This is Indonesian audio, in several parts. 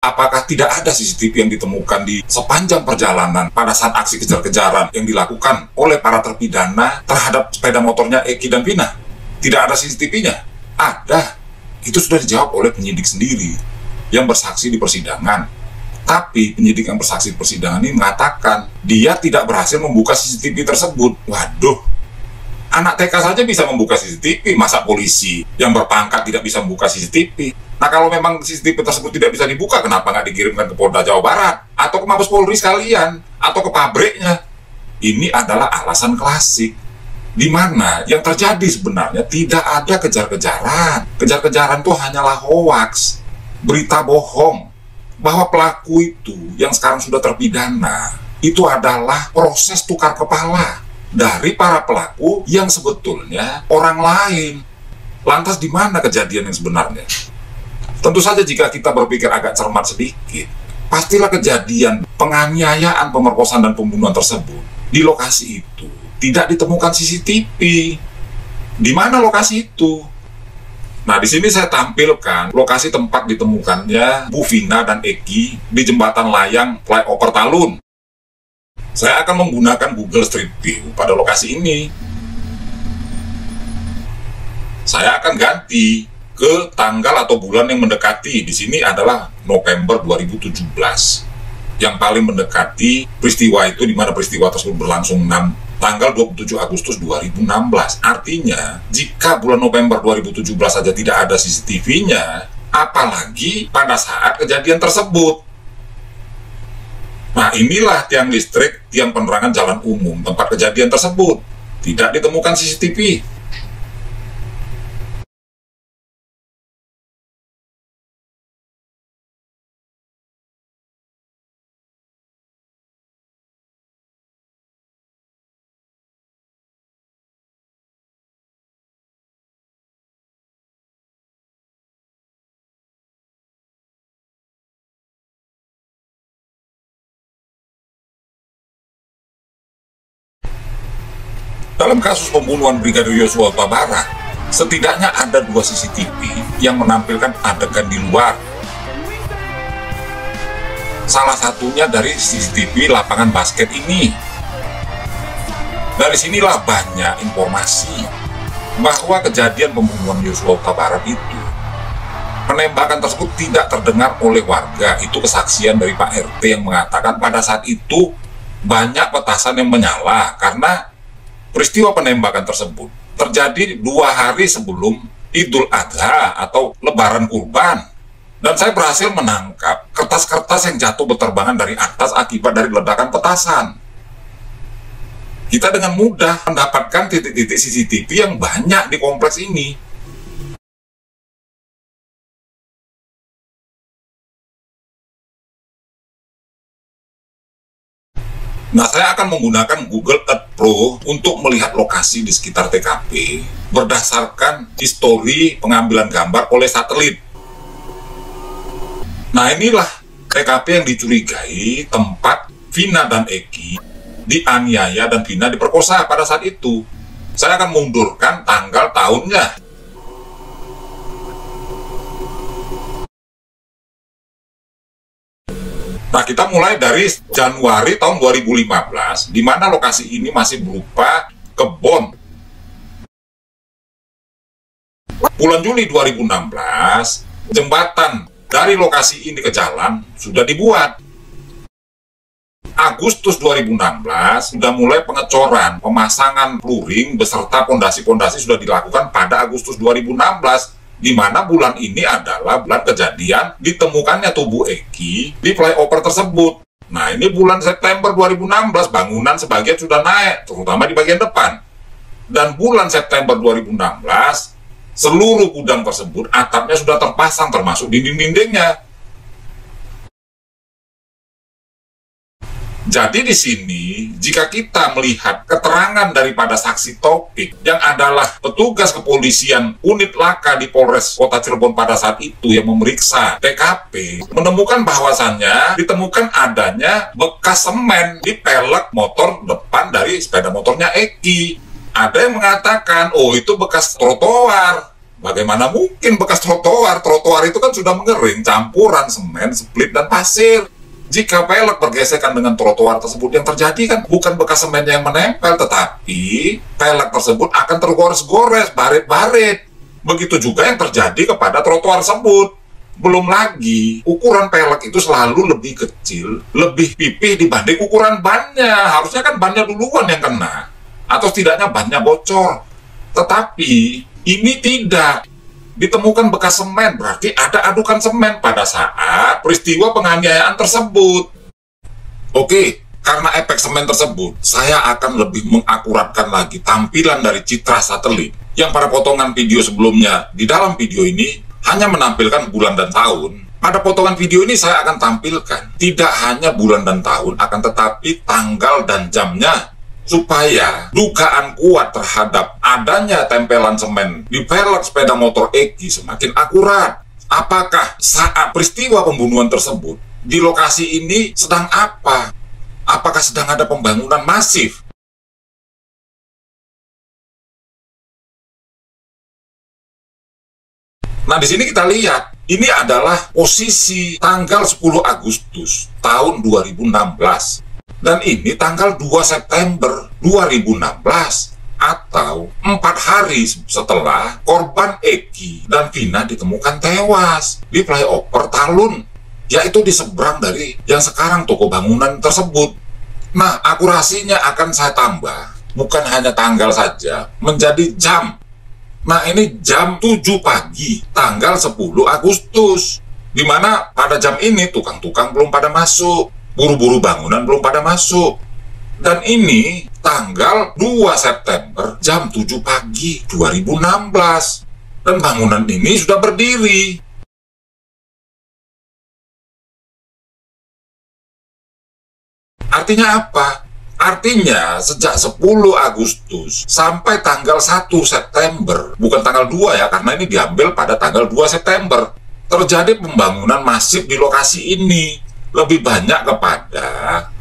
Apakah tidak ada CCTV yang ditemukan di sepanjang perjalanan pada saat aksi kejar-kejaran yang dilakukan oleh para terpidana terhadap sepeda motornya Eki dan Vina? Tidak ada CCTV-nya? Ada. Itu sudah dijawab oleh penyidik sendiri yang bersaksi di persidangan. Tapi penyidik yang bersaksi di persidangan ini mengatakan dia tidak berhasil membuka CCTV tersebut. Waduh, anak TK saja bisa membuka CCTV, masa polisi yang berpangkat tidak bisa membuka CCTV? Nah, kalau memang CCTV tersebut tidak bisa dibuka, kenapa nggak dikirimkan ke Polda Jawa Barat? Atau ke Mabes Polri sekalian? Atau ke pabriknya? Ini adalah alasan klasik. Di mana yang terjadi sebenarnya tidak ada kejar-kejaran. Kejar-kejaran itu hanyalah hoaks, berita bohong. Bahwa pelaku itu yang sekarang sudah terpidana, itu adalah proses tukar kepala dari para pelaku yang sebetulnya orang lain. Lantas di mana kejadian yang sebenarnya? Tentu saja jika kita berpikir agak cermat sedikit, pastilah kejadian penganiayaan, pemerkosaan, dan pembunuhan tersebut di lokasi itu tidak ditemukan CCTV. Di mana lokasi itu? Nah, di sini saya tampilkan lokasi tempat ditemukannya Bu Vina dan Eki di jembatan layang flyover Talun. Saya akan menggunakan Google Street View pada lokasi ini. Saya akan ganti ke tanggal atau bulan yang mendekati. Di sini adalah November 2017. Yang paling mendekati peristiwa itu, di mana peristiwa tersebut berlangsung tanggal 27 Agustus 2016. Artinya, jika bulan November 2017 saja tidak ada CCTV-nya, apalagi pada saat kejadian tersebut. Nah, inilah tiang listrik, tiang penerangan jalan umum tempat kejadian tersebut. Tidak ditemukan CCTV. Dalam kasus pembunuhan Brigadir Yosua Huta Barat, setidaknya ada 2 CCTV yang menampilkan adegan di luar. Salah satunya dari CCTV lapangan basket ini. Dari sinilah banyak informasi bahwa kejadian pembunuhan Yosua Huta Barat itu, penembakan tersebut tidak terdengar oleh warga. Itu kesaksian dari Pak RT yang mengatakan pada saat itu banyak petasan yang menyala karena peristiwa penembakan tersebut terjadi 2 hari sebelum Idul Adha atau Lebaran Kurban. Dan saya berhasil menangkap kertas-kertas yang jatuh berterbangan dari atas akibat dari ledakan petasan. Kita dengan mudah mendapatkan titik-titik CCTV yang banyak di kompleks ini. Nah, saya akan menggunakan Google Earth Pro untuk melihat lokasi di sekitar TKP berdasarkan histori pengambilan gambar oleh satelit. Nah, inilah TKP yang dicurigai tempat Vina dan Eki dianiaya dan Vina diperkosa pada saat itu. Saya akan mundurkan tanggal tahunnya. Nah, kita mulai dari Januari tahun 2015, di mana lokasi ini masih berupa kebun. Bulan Juli 2016, jembatan dari lokasi ini ke jalan sudah dibuat. Agustus 2016, sudah mulai pengecoran, pemasangan luring beserta pondasi-pondasi sudah dilakukan pada Agustus 2016. Di mana bulan ini adalah bulan kejadian ditemukannya tubuh Eki di flyover tersebut. Nah, ini bulan September 2016, bangunan sebagian sudah naik, terutama di bagian depan. Dan bulan September 2016, seluruh gudang tersebut atapnya sudah terpasang termasuk dinding-dindingnya. Jadi di sini, jika kita melihat keterangan daripada saksi Taufik yang adalah petugas kepolisian unit laka di Polres Kota Cirebon pada saat itu yang memeriksa TKP, menemukan bahwasannya ditemukan adanya bekas semen di pelek motor depan dari sepeda motornya Eki. Ada yang mengatakan, oh itu bekas trotoar. Bagaimana mungkin bekas trotoar? Trotoar itu kan sudah mengering, campuran semen, split, dan pasir. Jika pelek bergesekan dengan trotoar tersebut, yang terjadi kan bukan bekas semen yang menempel, tetapi pelek tersebut akan tergores-gores, baret-baret. Begitu juga yang terjadi kepada trotoar tersebut. Belum lagi, ukuran pelek itu selalu lebih kecil, lebih pipih dibanding ukuran bannya. Harusnya kan bannya duluan yang kena, atau setidaknya bannya bocor. Tetapi, ini tidak. Ditemukan bekas semen, berarti ada adukan semen pada saat peristiwa penganiayaan tersebut. Oke, karena efek semen tersebut, saya akan lebih mengakuratkan lagi tampilan dari citra satelit yang pada potongan video sebelumnya. Di dalam video ini hanya menampilkan bulan dan tahun. Pada potongan video ini saya akan tampilkan tidak hanya bulan dan tahun, akan tetapi tanggal dan jamnya, supaya dugaan kuat terhadap adanya tempelan semen di pelek sepeda motor Eki semakin akurat. Apakah saat peristiwa pembunuhan tersebut di lokasi ini sedang apa? Apakah sedang ada pembangunan masif? Nah, di sini kita lihat, ini adalah posisi tanggal 10 Agustus tahun 2016. Dan ini tanggal 2 September 2016, atau 4 hari setelah korban Eki dan Vina ditemukan tewas di flyover Talun, yaitu di seberang dari yang sekarang toko bangunan tersebut. Nah, akurasinya akan saya tambah, bukan hanya tanggal saja, menjadi jam. Nah, ini jam 7 pagi, tanggal 10 Agustus. Di mana pada jam ini tukang-tukang belum pada masuk, buru-buru bangunan belum pada masuk. Dan ini tanggal 2 September, jam 7 pagi 2016. Dan bangunan ini sudah berdiri. Artinya apa? Artinya, sejak 10 Agustus sampai tanggal 1 September, bukan tanggal 2 ya, karena ini diambil pada tanggal 2 September, terjadi pembangunan masif di lokasi ini. Lebih banyak kepada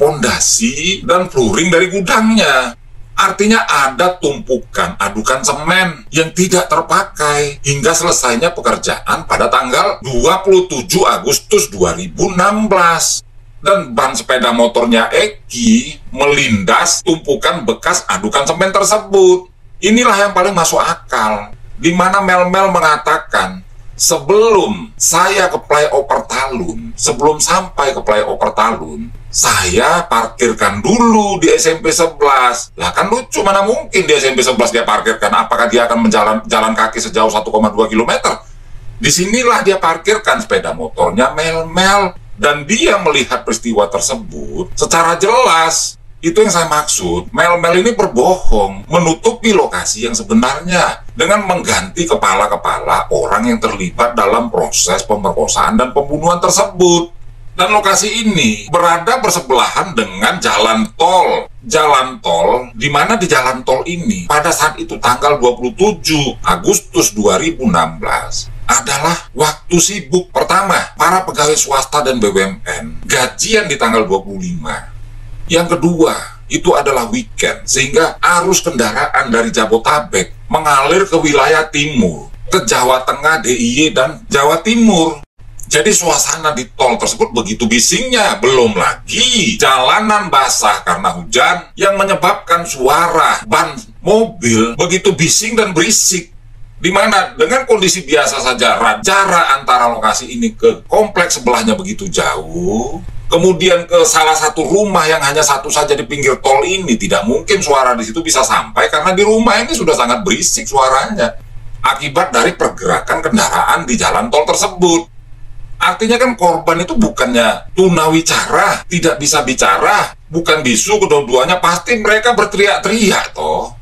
pondasi dan flooring dari gudangnya. Artinya ada tumpukan adukan semen yang tidak terpakai hingga selesainya pekerjaan pada tanggal 27 Agustus 2016. Dan ban sepeda motornya Eki melindas tumpukan bekas adukan semen tersebut. Inilah yang paling masuk akal, di mana Mel-Mel mengatakan, sebelum saya ke flyover Talun, sebelum sampai ke flyover Talun, saya parkirkan dulu di SMP 11. Lah kan lucu, mana mungkin di SMP 11 dia parkirkan? Apakah dia akan jalan kaki sejauh 1,2 km? Disinilah dia parkirkan sepeda motornya Mel-Mel. Dan dia melihat peristiwa tersebut secara jelas. Itu yang saya maksud. Mel-Mel ini berbohong, menutupi lokasi yang sebenarnya dengan mengganti kepala-kepala orang yang terlibat dalam proses pemerkosaan dan pembunuhan tersebut. Dan lokasi ini berada bersebelahan dengan jalan tol. Jalan tol, di mana di jalan tol ini pada saat itu tanggal 27 Agustus 2016 adalah waktu sibuk. Pertama, para pegawai swasta dan BUMN gajian di tanggal 25. Yang kedua, itu adalah weekend, sehingga arus kendaraan dari Jabotabek mengalir ke wilayah timur, ke Jawa Tengah, DIY, dan Jawa Timur. Jadi suasana di tol tersebut begitu bisingnya. Belum lagi jalanan basah karena hujan yang menyebabkan suara ban mobil begitu bising dan berisik. Di mana dengan kondisi biasa saja jarak antara lokasi ini ke kompleks sebelahnya begitu jauh, kemudian ke salah satu rumah yang hanya satu saja di pinggir tol ini, tidak mungkin suara di situ bisa sampai karena di rumah ini sudah sangat berisik suaranya akibat dari pergerakan kendaraan di jalan tol tersebut. Artinya kan korban itu bukannya tunawicara, tidak bisa bicara, bukan bisu, kedua-duanya pasti mereka berteriak-teriak toh.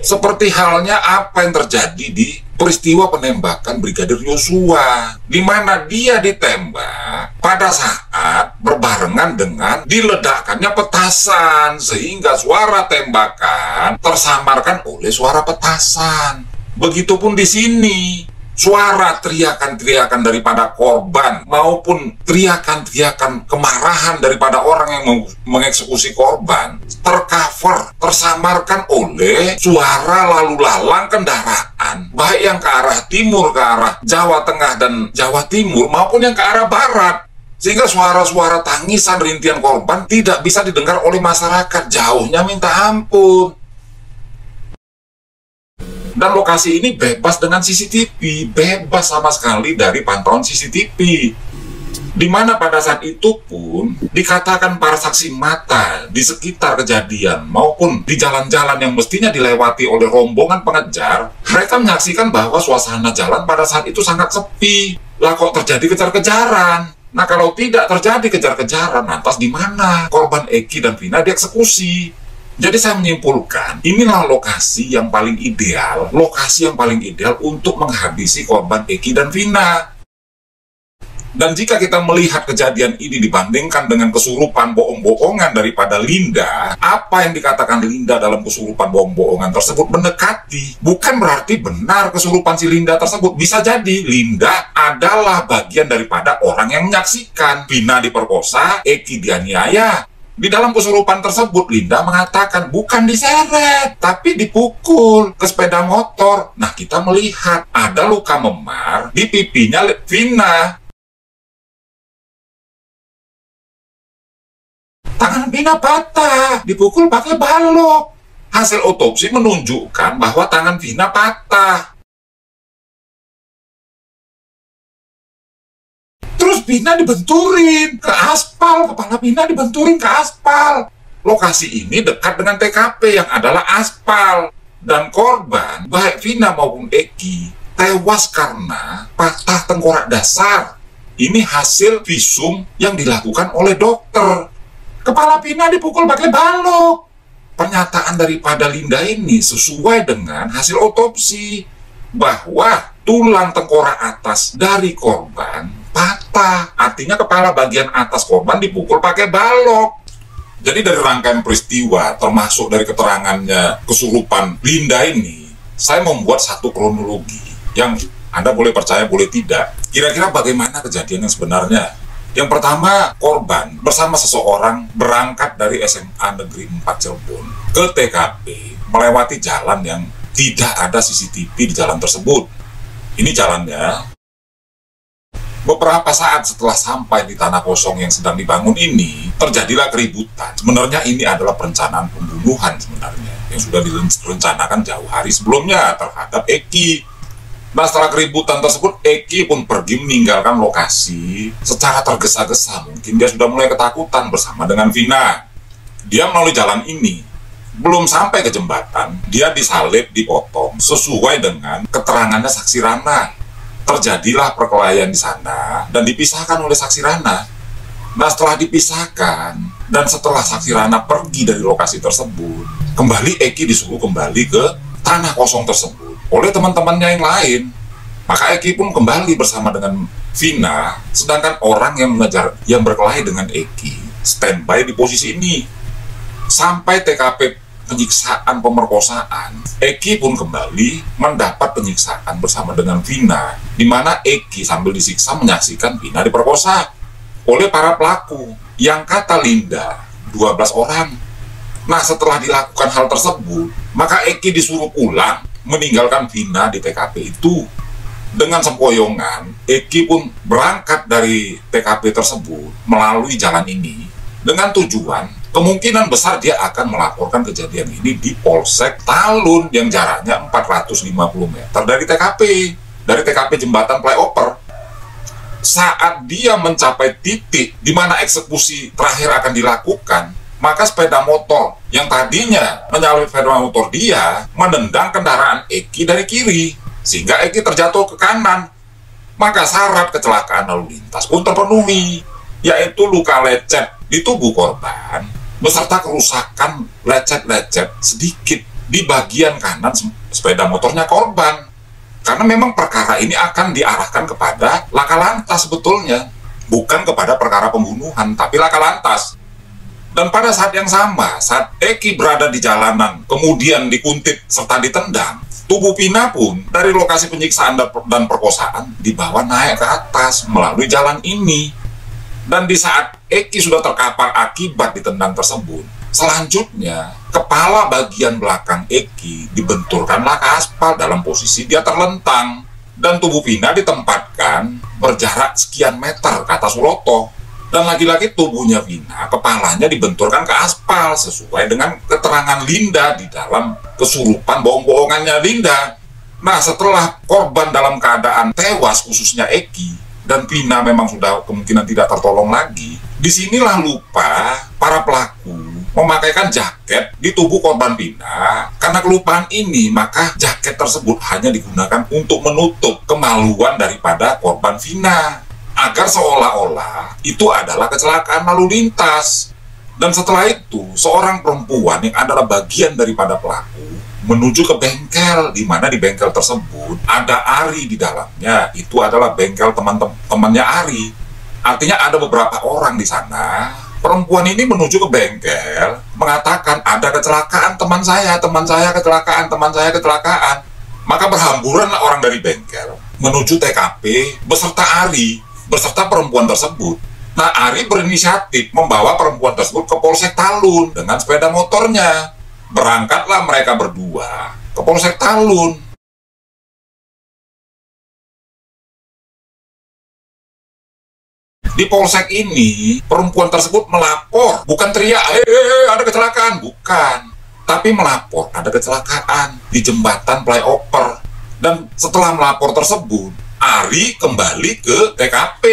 Seperti halnya apa yang terjadi di peristiwa penembakan Brigadir Yosua, di mana dia ditembak pada saat berbarengan dengan diledakkannya petasan, sehingga suara tembakan tersamarkan oleh suara petasan. Begitupun di sini, suara teriakan-teriakan daripada korban maupun teriakan-teriakan kemarahan daripada orang yang mengeksekusi korban tercover, tersamarkan oleh suara lalu lalang kendaraan, baik yang ke arah timur, ke arah Jawa Tengah dan Jawa Timur, maupun yang ke arah barat. Sehingga suara-suara tangisan rintihan korban tidak bisa didengar oleh masyarakat, jauhnya minta ampun. Dan lokasi ini bebas dengan CCTV, bebas sama sekali dari pantauan CCTV. Di mana pada saat itu pun dikatakan para saksi mata di sekitar kejadian maupun di jalan-jalan yang mestinya dilewati oleh rombongan pengejar, mereka menyaksikan bahwa suasana jalan pada saat itu sangat sepi. Lah kok terjadi kejar-kejaran? Nah kalau tidak terjadi kejar-kejaran, lantas di mana korban Eki dan Vina dieksekusi? Jadi saya menyimpulkan, inilah lokasi yang paling ideal, untuk menghabisi korban Eki dan Vina. Dan jika kita melihat kejadian ini dibandingkan dengan kesurupan bohong-bohongan daripada Linda, apa yang dikatakan Linda dalam kesurupan bohong-bohongan tersebut mendekati. Bukan berarti benar kesurupan si Linda tersebut. Bisa jadi Linda adalah bagian daripada orang yang menyaksikan Vina diperkosa, Eki dianiaya. Di dalam kesurupan tersebut, Linda mengatakan bukan diseret, tapi dipukul ke sepeda motor. Nah, kita melihat ada luka memar di pipinya Vina. Tangan Vina patah, dipukul pakai balok. Hasil otopsi menunjukkan bahwa tangan Vina patah. Terus Vina dibenturin ke aspal, kepala Vina dibenturin ke aspal. Lokasi ini dekat dengan TKP yang adalah aspal. Dan korban, baik Vina maupun Eki, tewas karena patah tengkorak dasar. Ini hasil visum yang dilakukan oleh dokter. Kepala Vina dipukul pakai balok. Pernyataan daripada Linda ini sesuai dengan hasil otopsi bahwa tulang tengkorak atas dari korban patah, artinya kepala bagian atas korban dipukul pakai balok. Jadi dari rangkaian peristiwa, termasuk dari keterangannya kesurupan Linda ini, saya membuat satu kronologi yang Anda boleh percaya, boleh tidak. Kira-kira bagaimana kejadian yang sebenarnya? Yang pertama, korban bersama seseorang berangkat dari SMA Negeri 4 Cirebon ke TKP, melewati jalan yang tidak ada CCTV di jalan tersebut. Ini jalannya. Beberapa saat setelah sampai di tanah kosong yang sedang dibangun ini, terjadilah keributan. Sebenarnya ini adalah perencanaan pembunuhan sebenarnya, yang sudah direncanakan jauh hari sebelumnya terhadap Eki. Nah, setelah keributan tersebut, Eki pun pergi meninggalkan lokasi secara tergesa-gesa. Mungkin dia sudah mulai ketakutan bersama dengan Vina. Dia melalui jalan ini. Belum sampai ke jembatan, dia disalib, dipotong, sesuai dengan keterangannya saksi Rana. Terjadilah perkelahian di sana dan dipisahkan oleh saksi Rana. Nah, setelah dipisahkan dan setelah saksi Rana pergi dari lokasi tersebut, kembali Eki disuruh kembali ke tanah kosong tersebut oleh teman-temannya yang lain. Maka Eki pun kembali bersama dengan Vina, sedangkan orang yang berkelahi dengan Eki standby di posisi ini. Sampai TKP penyiksaan pemerkosaan, Eki pun kembali mendapat penyiksaan bersama dengan Vina, di mana Eki sambil disiksa menyaksikan Vina diperkosa oleh para pelaku yang kata Linda 12 orang. Nah, setelah dilakukan hal tersebut, maka Eki disuruh pulang meninggalkan Vina di TKP itu. Dengan sempoyongan, Eki pun berangkat dari TKP tersebut melalui jalan ini dengan tujuan kemungkinan besar dia akan melaporkan kejadian ini di Polsek Talun yang jaraknya 450 meter dari TKP jembatan flyover. Saat dia mencapai titik di mana eksekusi terakhir akan dilakukan, maka sepeda motor yang tadinya menyalip sepeda motor dia menendang kendaraan Eki dari kiri, sehingga Eki terjatuh ke kanan. Maka syarat kecelakaan lalu lintas pun terpenuhi, yaitu luka lecet di tubuh korban beserta kerusakan lecet-lecet sedikit di bagian kanan sepeda motornya korban. Karena memang perkara ini akan diarahkan kepada laka lantas sebetulnya, bukan kepada perkara pembunuhan, tapi laka lantas. Dan pada saat yang sama, saat Eki berada di jalanan, kemudian dikuntit serta ditendang, Tubuh Vina pun dari lokasi penyiksaan dan perkosaan dibawa naik ke atas melalui jalan ini. Dan di saat Eki sudah terkapar akibat ditendang tersebut, selanjutnya kepala bagian belakang Eki dibenturkanlah ke aspal dalam posisi dia terlentang. Dan tubuh Vina ditempatkan berjarak sekian meter ke atas Suroto. Dan lagi-lagi tubuhnya Vina, kepalanya dibenturkan ke aspal sesuai dengan keterangan Linda di dalam kesurupan bohong-bohongannya Linda. Nah, setelah korban dalam keadaan tewas, khususnya Eki, dan Vina memang sudah kemungkinan tidak tertolong lagi, disinilah lupa para pelaku memakaikan jaket di tubuh korban Vina. Karena kelupaan ini, maka jaket tersebut hanya digunakan untuk menutup kemaluan daripada korban Vina, agar seolah-olah itu adalah kecelakaan lalu lintas. Dan setelah itu, seorang perempuan yang adalah bagian daripada pelaku menuju ke bengkel, di mana di bengkel tersebut ada Ari di dalamnya. Itu adalah bengkel teman-temannya Ari. Artinya ada beberapa orang di sana. Perempuan ini menuju ke bengkel, mengatakan ada kecelakaan teman saya kecelakaan, teman saya kecelakaan. Maka berhamburanlah orang dari bengkel menuju TKP beserta Ari, beserta perempuan tersebut. Nah, Ari berinisiatif membawa perempuan tersebut ke Polsek Talun dengan sepeda motornya. Berangkatlah mereka berdua ke Polsek Talun. Di polsek ini, perempuan tersebut melapor, bukan teriak, ada kecelakaan, bukan. Tapi melapor ada kecelakaan di jembatan flyover. Dan setelah melapor tersebut, Ari kembali ke TKP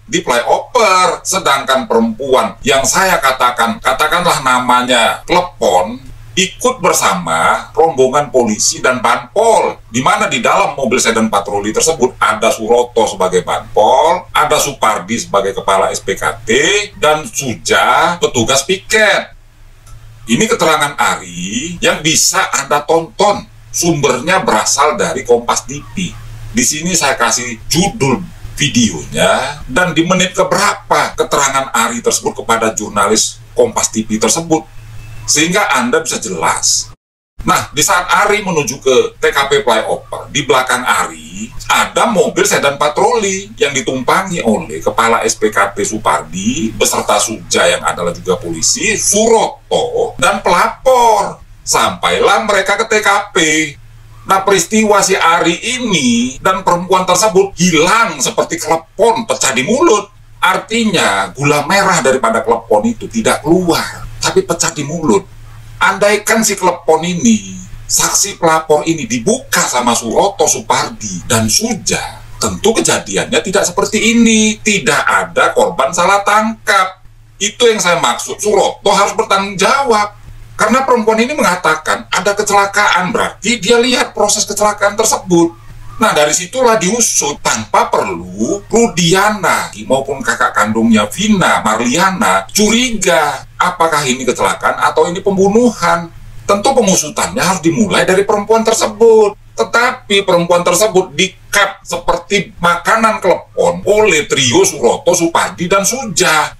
di flyover. Sedangkan perempuan yang saya katakanlah namanya Klepon, ikut bersama rombongan polisi dan banpol, di mana di dalam mobil sedan patroli tersebut ada Suroto sebagai banpol, ada Supardi sebagai kepala SPKT, dan Suja petugas piket. Ini keterangan Ari yang bisa Anda tonton, sumbernya berasal dari Kompas TV. Di sini saya kasih judul videonya dan di menit keberapa keterangan Ari tersebut kepada jurnalis Kompas TV tersebut, sehingga Anda bisa jelas. Nah, di saat Ari menuju ke TKP flyover, di belakang Ari ada mobil sedan patroli yang ditumpangi oleh kepala SPKT Supardi beserta Suja yang adalah juga polisi, Suroto, dan pelapor. Sampailah mereka ke TKP. Nah, peristiwa si Ari ini dan perempuan tersebut hilang seperti klepon pecah di mulut. Artinya, gula merah daripada klepon itu tidak keluar, tapi pecah di mulut. Andaikan si klepon ini, saksi pelapor ini dibuka sama Suroto, Supardi, dan Suja, tentu kejadiannya tidak seperti ini. Tidak ada korban salah tangkap. Itu yang saya maksud, Suroto harus bertanggung jawab. Karena perempuan ini mengatakan ada kecelakaan, berarti dia lihat proses kecelakaan tersebut. Nah, dari situlah diusut tanpa perlu Rudiana maupun kakak kandungnya Vina, Marliana, curiga apakah ini kecelakaan atau ini pembunuhan. Tentu pengusutannya harus dimulai dari perempuan tersebut. Tetapi perempuan tersebut di-cut seperti makanan klepon oleh trio Suroto, Supardi, dan Suja.